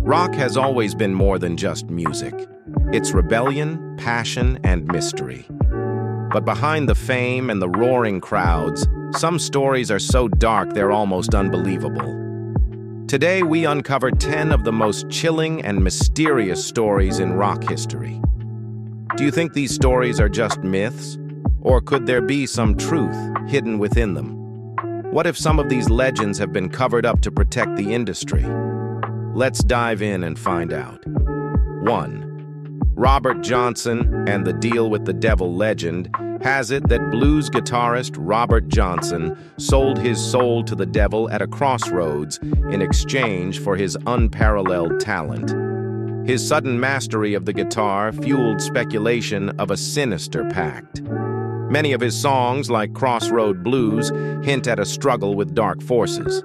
Rock has always been more than just music. It's rebellion, passion, and mystery. But behind the fame and the roaring crowds, some stories are so dark they're almost unbelievable. Today, we uncover 10 of the most chilling and mysterious stories in rock history. Do you think these stories are just myths? Or could there be some truth hidden within them? What if some of these legends have been covered up to protect the industry? Let's dive in and find out. 1. Robert Johnson and the Deal with the Devil legend has it that blues guitarist Robert Johnson sold his soul to the devil at a crossroads in exchange for his unparalleled talent. His sudden mastery of the guitar fueled speculation of a sinister pact. Many of his songs, like Crossroad Blues, hint at a struggle with dark forces.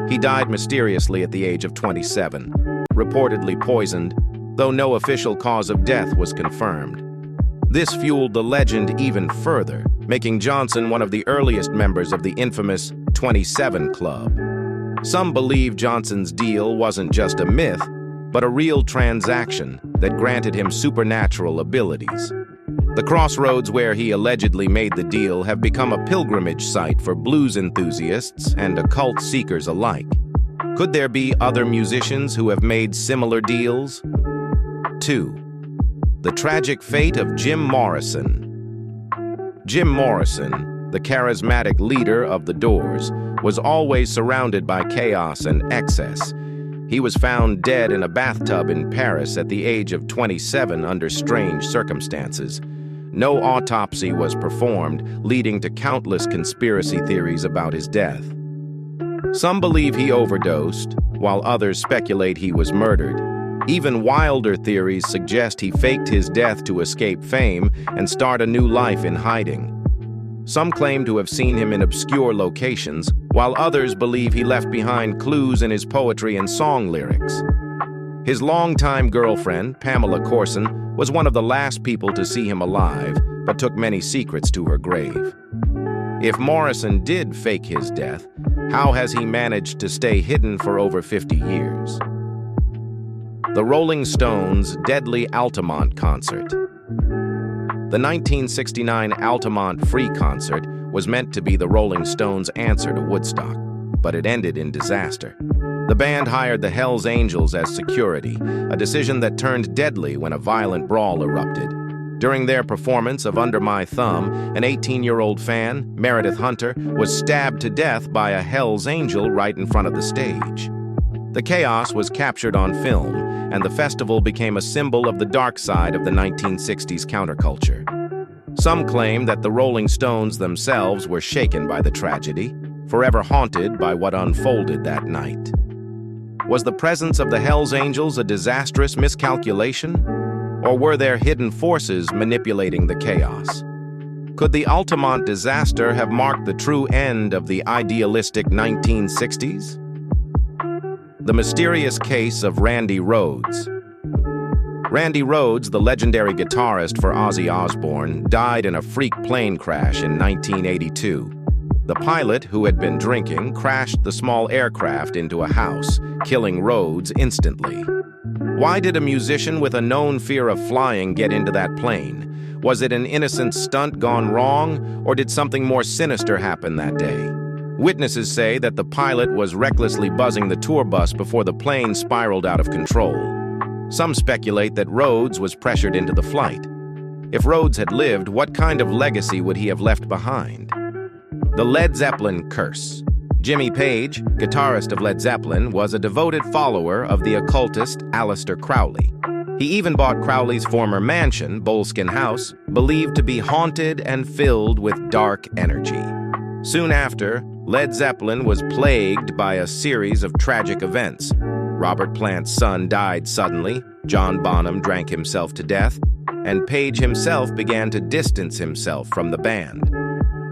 He died mysteriously at the age of 27, reportedly poisoned, though no official cause of death was confirmed. This fueled the legend even further, making Johnson one of the earliest members of the infamous 27 Club. Some believe Johnson's deal wasn't just a myth, but a real transaction that granted him supernatural abilities. The crossroads where he allegedly made the deal have become a pilgrimage site for blues enthusiasts and occult seekers alike. Could there be other musicians who have made similar deals? 2. The tragic fate of Jim Morrison. Jim Morrison, the charismatic leader of The Doors, was always surrounded by chaos and excess. He was found dead in a bathtub in Paris at the age of 27 under strange circumstances. No autopsy was performed, leading to countless conspiracy theories about his death. Some believe he overdosed, while others speculate he was murdered. Even wilder theories suggest he faked his death to escape fame and start a new life in hiding. Some claim to have seen him in obscure locations, while others believe he left behind clues in his poetry and song lyrics. His longtime girlfriend, Pamela Corson, was one of the last people to see him alive, but took many secrets to her grave. If Morrison did fake his death, how has he managed to stay hidden for over 50 years? The Rolling Stones' deadly Altamont concert. The 1969 Altamont Free concert was meant to be the Rolling Stones' answer to Woodstock, but it ended in disaster. The band hired the Hells Angels as security, a decision that turned deadly when a violent brawl erupted. During their performance of Under My Thumb, an 18-year-old fan, Meredith Hunter, was stabbed to death by a Hells Angel right in front of the stage. The chaos was captured on film, and the festival became a symbol of the dark side of the 1960s counterculture. Some claim that the Rolling Stones themselves were shaken by the tragedy, forever haunted by what unfolded that night. Was the presence of the Hells Angels a disastrous miscalculation? Or were there hidden forces manipulating the chaos? Could the Altamont disaster have marked the true end of the idealistic 1960s? The mysterious case of Randy Rhoads. Randy Rhoads, the legendary guitarist for Ozzy Osbourne, died in a freak plane crash in 1982. The pilot, who had been drinking, crashed the small aircraft into a house, killing Rhoads instantly. Why did a musician with a known fear of flying get into that plane? Was it an innocent stunt gone wrong, or did something more sinister happen that day? Witnesses say that the pilot was recklessly buzzing the tour bus before the plane spiraled out of control. Some speculate that Rhoads was pressured into the flight. If Rhoads had lived, what kind of legacy would he have left behind? The Led Zeppelin curse. Jimmy Page, guitarist of Led Zeppelin, was a devoted follower of the occultist Aleister Crowley. He even bought Crowley's former mansion, Boleskine House, believed to be haunted and filled with dark energy. Soon after, Led Zeppelin was plagued by a series of tragic events. Robert Plant's son died suddenly, John Bonham drank himself to death, and Page himself began to distance himself from the band.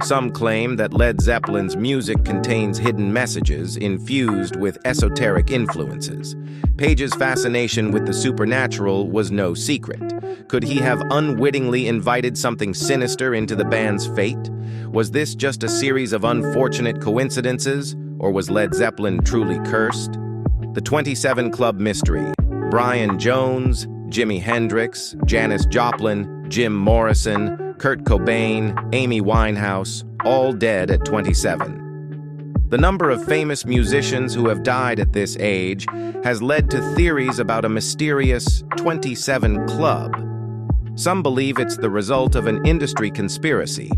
Some claim that Led Zeppelin's music contains hidden messages infused with esoteric influences. Page's fascination with the supernatural was no secret. Could he have unwittingly invited something sinister into the band's fate? Was this just a series of unfortunate coincidences, or was Led Zeppelin truly cursed? The 27 Club mystery. Brian Jones, Jimi Hendrix, Janis Joplin, Jim Morrison, Kurt Cobain, Amy Winehouse, all dead at 27. The number of famous musicians who have died at this age has led to theories about a mysterious 27 Club. Some believe it's the result of an industry conspiracy,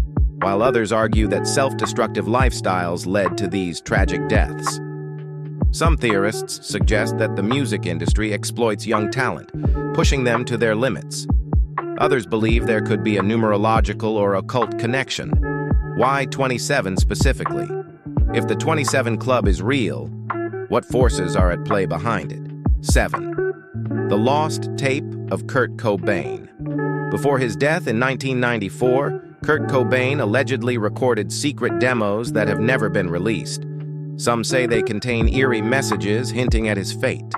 while others argue that self-destructive lifestyles led to these tragic deaths. Some theorists suggest that the music industry exploits young talent, pushing them to their limits. Others believe there could be a numerological or occult connection. Why 27 specifically? If the 27 Club is real, what forces are at play behind it? 7. The lost tape of Kurt Cobain. Before his death in 1994, Kurt Cobain allegedly recorded secret demos that have never been released. Some say they contain eerie messages hinting at his fate.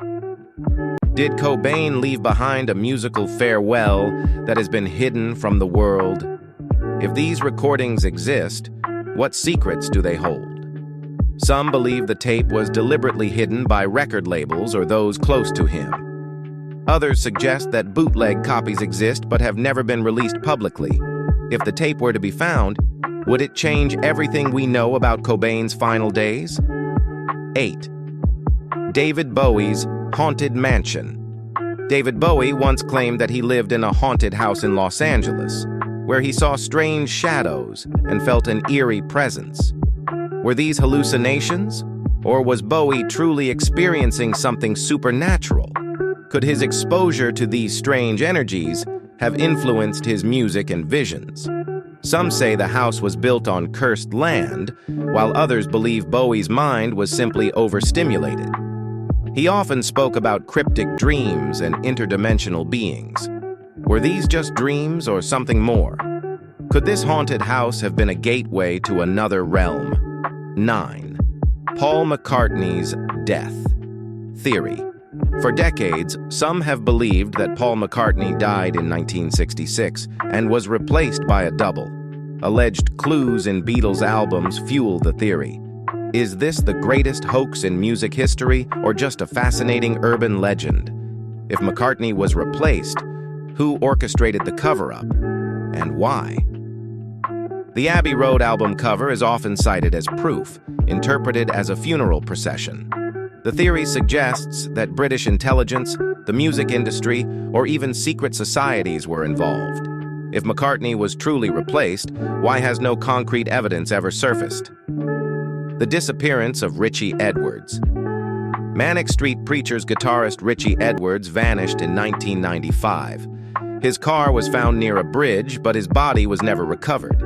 Did Cobain leave behind a musical farewell that has been hidden from the world? If these recordings exist, what secrets do they hold? Some believe the tape was deliberately hidden by record labels or those close to him. Others suggest that bootleg copies exist but have never been released publicly. If the tape were to be found, would it change everything we know about Cobain's final days? 8. David Bowie's haunted mansion. David Bowie once claimed that he lived in a haunted house in Los Angeles, where he saw strange shadows and felt an eerie presence. Were these hallucinations? Or was Bowie truly experiencing something supernatural? Could his exposure to these strange energies have influenced his music and visions? Some say the house was built on cursed land, while others believe Bowie's mind was simply overstimulated. He often spoke about cryptic dreams and interdimensional beings. Were these just dreams or something more? Could this haunted house have been a gateway to another realm? 9. Paul McCartney's death. Theory. For decades, some have believed that Paul McCartney died in 1966 and was replaced by a double. Alleged clues in Beatles albums fuel the theory. Is this the greatest hoax in music history or just a fascinating urban legend? If McCartney was replaced, who orchestrated the cover-up and why? The Abbey Road album cover is often cited as proof, interpreted as a funeral procession. The theory suggests that British intelligence, the music industry, or even secret societies were involved. If McCartney was truly replaced, why has no concrete evidence ever surfaced? The disappearance of Richie Edwards. Manic Street Preachers guitarist Richie Edwards vanished in 1995. His car was found near a bridge, but his body was never recovered.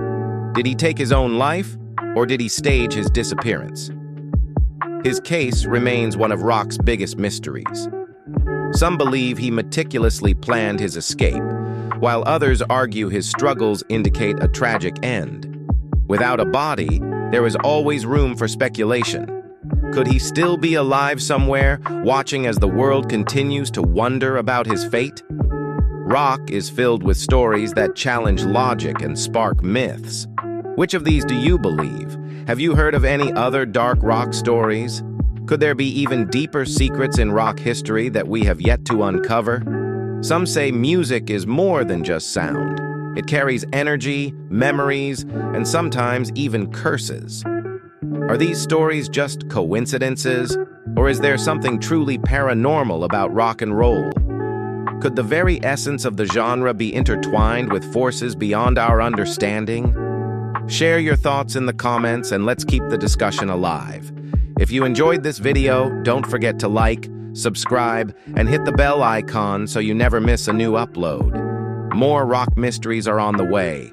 Did he take his own life, or did he stage his disappearance? His case remains one of rock's biggest mysteries. Some believe he meticulously planned his escape, while others argue his struggles indicate a tragic end. Without a body, there is always room for speculation. Could he still be alive somewhere, watching as the world continues to wonder about his fate? Rock is filled with stories that challenge logic and spark myths. Which of these do you believe? Have you heard of any other dark rock stories? Could there be even deeper secrets in rock history that we have yet to uncover? Some say music is more than just sound. It carries energy, memories, and sometimes even curses. Are these stories just coincidences, or is there something truly paranormal about rock and roll? Could the very essence of the genre be intertwined with forces beyond our understanding? Share your thoughts in the comments and let's keep the discussion alive. If you enjoyed this video, don't forget to like, subscribe, and hit the bell icon so you never miss a new upload. More rock mysteries are on the way.